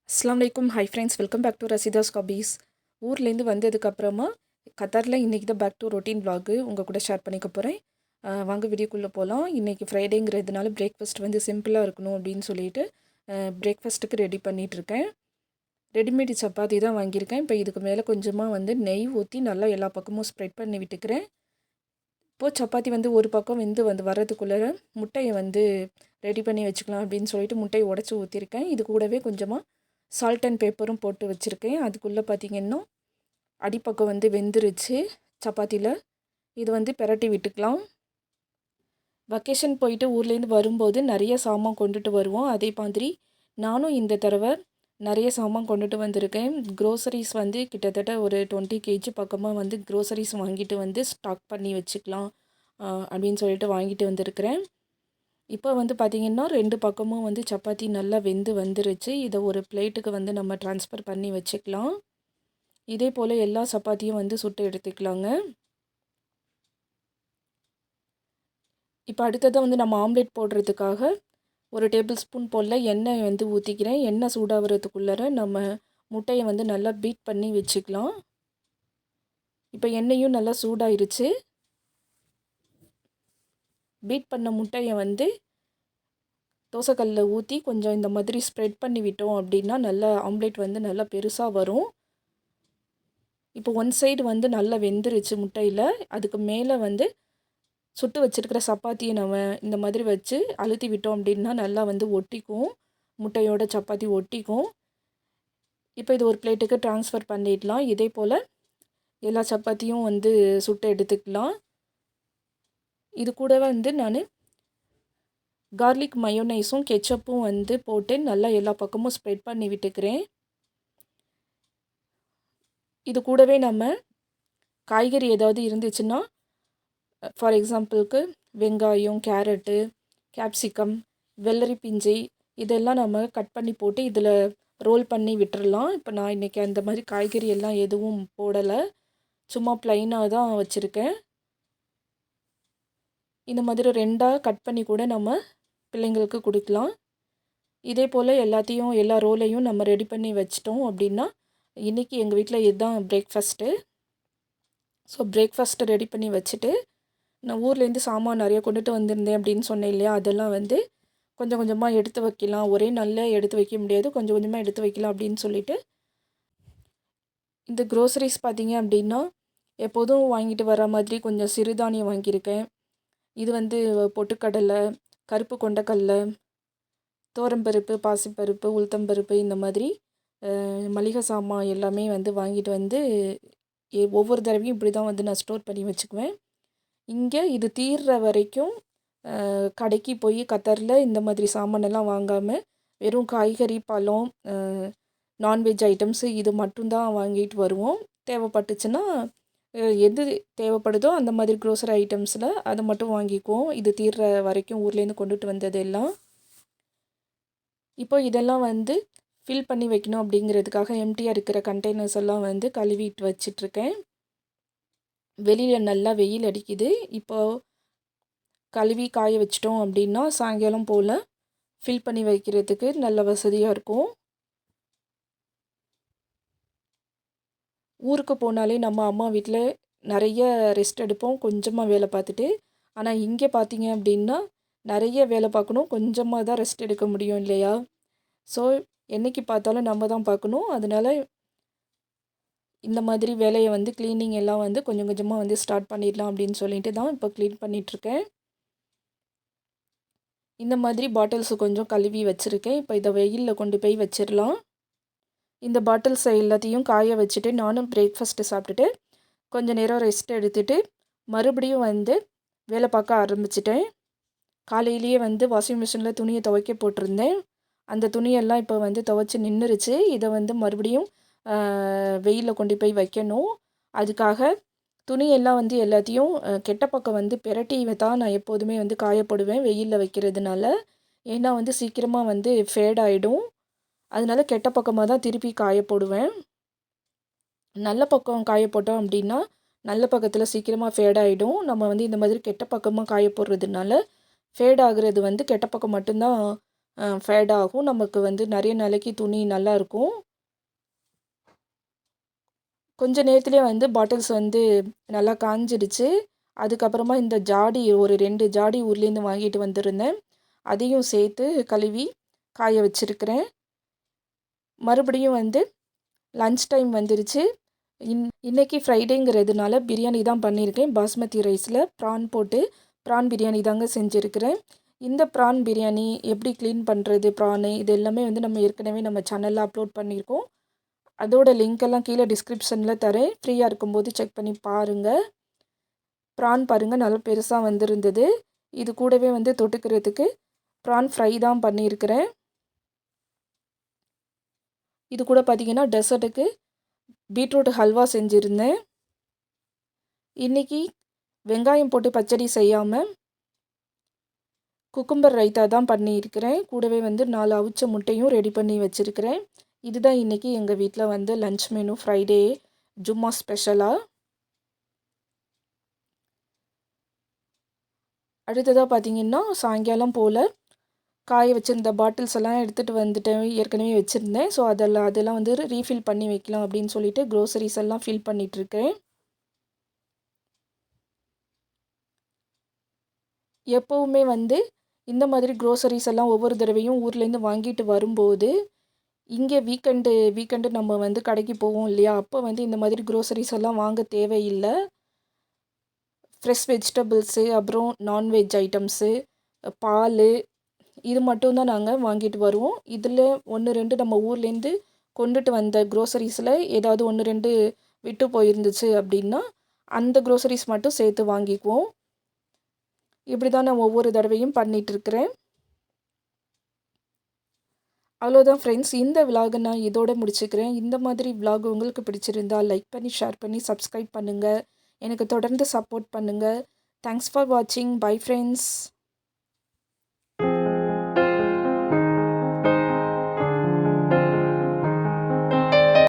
அஸ்ஸலாமு அலைக்கும். Hi friends, welcome back to Rasheeda's hobbies. ஊர்லேருந்து வந்ததுக்கப்புறமா கத்தாரில் இன்றைக்கி தான் பேக் டு ரொட்டீன் vlog உங்கள் கூட ஷேர் பண்ணிக்க போகிறேன். வாங்க வீடியோக்குள்ளே போகலாம். இன்றைக்கி ஃப்ரைடேங்கிறதுனால பிரேக்ஃபாஸ்ட் வந்து சிம்பிளாக இருக்கணும் அப்படின்னு சொல்லிட்டு பிரேக்ஃபாஸ்ட்டுக்கு ரெடி பண்ணிகிட்ருக்கேன். ரெடிமேட் சப்பாத்தி தான் வாங்கியிருக்கேன். இப்போ இதுக்கு மேலே கொஞ்சமாக வந்து நெய் ஊற்றி நல்லா எல்லா பக்கமும் ஸ்ப்ரெட் பண்ணி விட்டுக்கிறேன். இப்போது சப்பாத்தி வந்து ஒரு பக்கம் வந்து வர்றதுக்குள்ளே முட்டையை வந்து ரெடி பண்ணி வச்சுக்கலாம் அப்படின்னு சொல்லிட்டு முட்டையை உடச்சி ஊற்றிருக்கேன். இது கூடவே கொஞ்சமாக சால்ட் அண்ட் பேப்பரும் போட்டு வச்சுருக்கேன். அதுக்குள்ளே பார்த்திங்கன்னா அடிப்பக்கம் வந்து வெந்துருச்சு சப்பாத்தியில். இது வந்து பிரட்டி விட்டுக்கலாம். வெக்கேஷன் போயிட்டு ஊர்லேருந்து வரும்போது நிறைய சாமான் கொண்டுட்டு வருவோம். அதே மாதிரி நானும் இந்த தடவை நிறைய சாமான் கொண்டுட்டு வந்திருக்கேன். க்ரோசரிஸ் வந்து கிட்டத்தட்ட ஒரு 20 kg பக்கமாக வந்து க்ரோசரிஸ் வாங்கிட்டு வந்து ஸ்டாக் பண்ணி வச்சுக்கலாம் அப்படின்னு சொல்லிட்டு வாங்கிட்டு வந்திருக்கிறேன். இப்போ வந்து பார்த்திங்கன்னா 2 பக்கமும் வந்து சப்பாத்தி நல்லா வெந்து வந்துருச்சு. இதை ஒரு பிளேட்டுக்கு வந்து நம்ம ட்ரான்ஸ்ஃபர் பண்ணி வச்சுக்கலாம். இதே போல் எல்லா சப்பாத்தியும் வந்து சுட்டு எடுத்துக்கலாங்க. இப்போ அடுத்ததாக வந்து நம்ம ஆம்லேட் போடுறதுக்காக ஒரு டேபிள் ஸ்பூன் போல் எண்ணெய் வந்து ஊற்றிக்கிறேன். எண்ணெய் சூடாகிறதுக்குள்ளார நம்ம முட்டையை வந்து நல்லா பீட் பண்ணி வச்சுக்கலாம். இப்போ எண்ணெயும் நல்லா சூடாயிருச்சு. பீட் பண்ண முட்டையை வந்து தோசைக்கல்லில் ஊற்றி கொஞ்சம் இந்த மாதிரி ஸ்ப்ரெட் பண்ணி விட்டோம் அப்படின்னா நல்லா ஆம்லேட் வந்து நல்லா பெருசாக வரும். இப்போ ஒன் சைடு வந்து நல்லா வெந்துருச்சு முட்டையில். அதுக்கு மேலே வந்து சுட்டு வச்சுருக்கிற சப்பாத்தியை நம்ம இந்த மாதிரி வச்சு அழுத்தி விட்டோம் அப்படின்னா நல்லா வந்து ஒட்டிக்கும், முட்டையோட சப்பாத்தி ஒட்டிக்கும். இப்போ இது ஒரு பிளேட்டுக்கு ட்ரான்ஸ்ஃபர் பண்ணிடலாம். இதே போல் எல்லா சப்பாத்தியும் வந்து சுட்டு எடுத்துக்கலாம். இது கூட வந்து நான் கார்லிக் மயோனைஸும் கெச்சப்பும் வந்து போட்டு நல்லா எல்லா பக்கமும் ஸ்ப்ரெட் பண்ணி விட்டுக்கிறேன். இது கூடவே நம்ம காய்கறி ஏதாவது இருந்துச்சுன்னா, ஃபார் எக்ஸாம்பிளுக்கு வெங்காயம், கேரட்டு, கேப்சிகம், வெள்ளரி பிஞ்சு இதெல்லாம் நம்ம கட் பண்ணி போட்டு இதில் ரோல் பண்ணி விட்டுறலாம். இப்போ நான் இன்றைக்கி அந்த மாதிரி காய்கறி எல்லாம் எதுவும் போடலை, சும்மா ப்ளைனாக தான் வச்சுருக்கேன். இந்த மாதிரி 2ஆக கட் பண்ணி கூட நம்ம பிள்ளைங்களுக்கு கொடுக்கலாம். இதே போல் எல்லா ரோலையும் நம்ம ரெடி பண்ணி வச்சிட்டோம் அப்படின்னா இன்றைக்கி எங்கள் வீட்டில் இதுதான் பிரேக்ஃபாஸ்ட்டு. ஸோ பிரேக்ஃபாஸ்ட்டு ரெடி பண்ணி வச்சுட்டு நான் ஊர்லேருந்து சாமான் நிறைய கொண்டுட்டு வந்திருந்தேன் அப்படின்னு சொன்னேன் இல்லையா, அதெல்லாம் வந்து கொஞ்சம் கொஞ்சமாக எடுத்து வைக்கலாம். ஒரே நாளில் எடுத்து வைக்க முடியாது, கொஞ்சம் கொஞ்சமாக எடுத்து வைக்கலாம் அப்படின்னு சொல்லிட்டு இந்த க்ரோசரிஸ் பார்த்திங்க அப்படின்னா எப்போதும் வாங்கிட்டு வர மாதிரி கொஞ்சம் சிறுதானியம் வாங்கியிருக்கேன். இது வந்து பொட்டுக்கடலை, கருப்பு கொண்டக்கடலை, தோரம்பருப்பு, பாசிப்பருப்பு, உளுத்தம்பருப்பு இந்த மாதிரி மளிகை சாமான் எல்லாமே வந்து வாங்கிட்டு வந்து ஒவ்வொரு தடவையும் இப்படி தான் வந்து நான் ஸ்டோர் பண்ணி வச்சுக்குவேன். இங்கே இது தீர்ற வரைக்கும் கடைக்கு போய் கத்தாரில் இந்த மாதிரி சாமானெல்லாம் வாங்காமல் வெறும் காய்கறி, பழம், நான்வெஜ் ஐட்டம்ஸு இது மட்டும்தான் வாங்கிட்டு வருவோம். தேவைப்பட்டுச்சுன்னா எது தேவைப்படுதோ அந்த மாதிரி க்ரோசரி ஐட்டம்ஸில் அதை மட்டும் வாங்கிக்குவோம். இது தீர்ற வரைக்கும் ஊர்லேருந்து கொண்டுட்டு வந்தது எல்லாம். இப்போ இதெல்லாம் வந்து ஃபில் பண்ணி வைக்கணும் அப்படிங்கிறதுக்காக எம்டியாக இருக்கிற கண்டெய்னர்ஸ் எல்லாம் வந்து கழுவிட்டு வச்சிட்ருக்கேன். வெளியில் நல்லா வெயில் அடிக்குது. இப்போது கழுவி காய வச்சிட்டோம் அப்படின்னா சாயங்காலம் போல் ஃபில் பண்ணி வைக்கிறதுக்கு நல்ல வசதியாக இருக்கும். ஊருக்கு போனாலே நம்ம அம்மா வீட்டில் நிறைய ரெஸ்ட் எடுப்போம், கொஞ்சமாக வேலை பார்த்துட்டு. ஆனால் இங்கே பார்த்தீங்க அப்படின்னா நிறைய வேலை பார்க்கணும், கொஞ்சமாக தான் ரெஸ்ட் எடுக்க முடியும் இல்லையா? ஸோ என்றைக்கு பார்த்தாலும் நம்ம தான் பார்க்கணும். அதனால் இந்த மாதிரி வேலையை வந்து க்ளீனிங் எல்லாம் வந்து கொஞ்சம் கொஞ்சமாக வந்து ஸ்டார்ட் பண்ணிடலாம் அப்படின்னு சொல்லிட்டு தான் இப்போ க்ளீன் பண்ணிகிட்ருக்கேன். இந்த மாதிரி பாட்டில்ஸு கொஞ்சம் கழுவி வச்சுருக்கேன். இப்போ இதை வெயிலில் கொண்டு போய் வச்சிடலாம். இந்த பாட்டில்ஸ் எல்லாத்தையும் காய வச்சுட்டு நானும் பிரேக்ஃபாஸ்ட்டு சாப்பிட்டுட்டு கொஞ்சம் நேரம் ரெஸ்ட் எடுத்துகிட்டு மறுபடியும் வந்து வேலை பார்க்க ஆரம்பிச்சிட்டேன். காலையிலேயே வந்து வாஷிங் மிஷினில் துணியை துவைக்க போட்டிருந்தேன். அந்த துணியெல்லாம் இப்போ வந்து துவைச்சி நின்றுருச்சு. இதை வந்து மறுபடியும் வெயிலில் கொண்டு போய் வைக்கணும். அதுக்காக துணியெல்லாம் வந்து எல்லாத்தையும் கெட்ட பக்கம் வந்து பிரட்டி தான் நான் எப்போதுமே வந்து காயப்படுவேன் வெயிலில் வைக்கிறதுனால. ஏன்னா வந்து சீக்கிரமாக வந்து ஃபேட் ஆகிடும். அதனால கெட்ட பக்கமாக தான் திருப்பி காயப்போடுவேன். நல்ல பக்கம் காயப்போட்டோம் அப்படின்னா நல்ல பக்கத்தில் சீக்கிரமாக ஃபேட் ஆகிடும். நம்ம வந்து இந்த மாதிரி கெட்ட பக்கமாக காய போடுறதுனால ஃபேட் ஆகுறது வந்து கெட்ட பக்கம் மட்டும்தான் ஃபேட் ஆகும். நமக்கு வந்து நிறைய நாளைக்கு துணி நல்லாயிருக்கும். கொஞ்ச நேரத்துலேயே வந்து பாட்டில்ஸ் வந்து நல்லா காஞ்சிடுச்சு. அதுக்கப்புறமா இந்த ஜாடி ஒரு 2 ஜாடி ஊர்லேருந்து வாங்கிட்டு வந்திருந்தேன். அதையும் சேர்த்து கழுவி காய வச்சுருக்கிறேன். மறுபடியும் வந்து லன்ச் டைம் வந்துருச்சு. இன்றைக்கி ஃப்ரைடேங்கிறதுனால பிரியாணி தான் பண்ணியிருக்கேன். பாஸ்மதி ரைஸில் ப்ரான் போட்டு ப்ரான் பிரியாணி தாங்க செஞ்சுருக்கிறேன். இந்த ப்ரான் பிரியாணி எப்படி க்ளீன் பண்ணுறது, ப்ரானு இது எல்லாமே வந்து நம்ம ஏற்கனவே நம்ம சேனலில் அப்லோட் பண்ணியிருக்கோம். அதோட லிங்க்கெல்லாம் கீழே டிஸ்கிரிப்ஷனில் தரேன். ஃப்ரீயாக இருக்கும்போது செக் பண்ணி பாருங்கள். ப்ரான் பாருங்கள் நல்லா பெருசாக வந்திருந்தது. இது கூடவே வந்து தொட்டுக்கிறதுக்கு ப்ரான் ஃப்ரை தான் பண்ணியிருக்கிறேன். இது கூட பார்த்திங்கன்னா டெசர்ட்டுக்கு பீட்ரூட் ஹல்வா செஞ்சுருந்தேன். இன்றைக்கி வெங்காயம் போட்டு பச்சடி செய்யாமல் குக்கும்பர் ரைத்தா தான் பண்ணியிருக்கிறேன். கூடவே வந்து 4 அவிச்ச முட்டையும் ரெடி பண்ணி வச்சுருக்கிறேன். இதுதான் இன்றைக்கி எங்கள் வீட்டில் வந்து லன்ச் மெனு ஃப்ரைடே ஜும்மா ஸ்பெஷலாக. அடுத்ததாக பார்த்திங்கன்னா சாயங்காலம் போல் காய வச்சுருந்த பாட்டில்ஸ் எல்லாம் எடுத்துகிட்டு வந்துட்டேன். ஏற்கனவே வச்சுருந்தேன். ஸோ அதெல்லாம் வந்து ரீஃபில் பண்ணி வைக்கலாம் அப்படின்னு சொல்லிட்டு க்ரோசரிஸ் எல்லாம் ஃபில் பண்ணிகிட்ருக்கேன். எப்போவுமே வந்து இந்த மாதிரி க்ரோசரிஸ் எல்லாம் ஒவ்வொரு தடவையும் ஊர்லேருந்து வாங்கிட்டு வரும்போது இங்கே வீக்கெண்டு நம்ம வந்து கடைக்கு போவோம் இல்லையா, அப்போ வந்து இந்த மாதிரி க்ரோசரிஸ் எல்லாம் வாங்க தேவையில்லை. ஃப்ரெஷ் வெஜிடபிள்ஸு, அப்புறம் நான்வெஜ் ஐட்டம்ஸு, பால், இது மட்டும்தான் நாங்கள் வாங்கிட்டு வருவோம். இதில் 1, 2 நம்ம ஊர்லேருந்து கொண்டுட்டு வந்த க்ரோசரிஸில் ஏதாவது 1, 2 விட்டு போயிருந்துச்சு அப்படின்னா அந்த க்ரோசரிஸ் மட்டும் சேர்த்து வாங்கிக்குவோம். இப்படி தான் நான் ஒவ்வொரு தடவையும் பண்ணிகிட்ருக்கிறேன். அவ்வளோதான் ஃப்ரெண்ட்ஸ், இந்த விலாகை நான் இதோட முடிச்சுக்கிறேன். இந்த மாதிரி விலாக் உங்களுக்கு பிடிச்சிருந்தால் லைக் பண்ணி, ஷேர் பண்ணி, சப்ஸ்கிரைப் பண்ணுங்கள். எனக்கு தொடர்ந்து சப்போர்ட் பண்ணுங்கள். தேங்க்ஸ் ஃபார் வாட்சிங். Bye friends.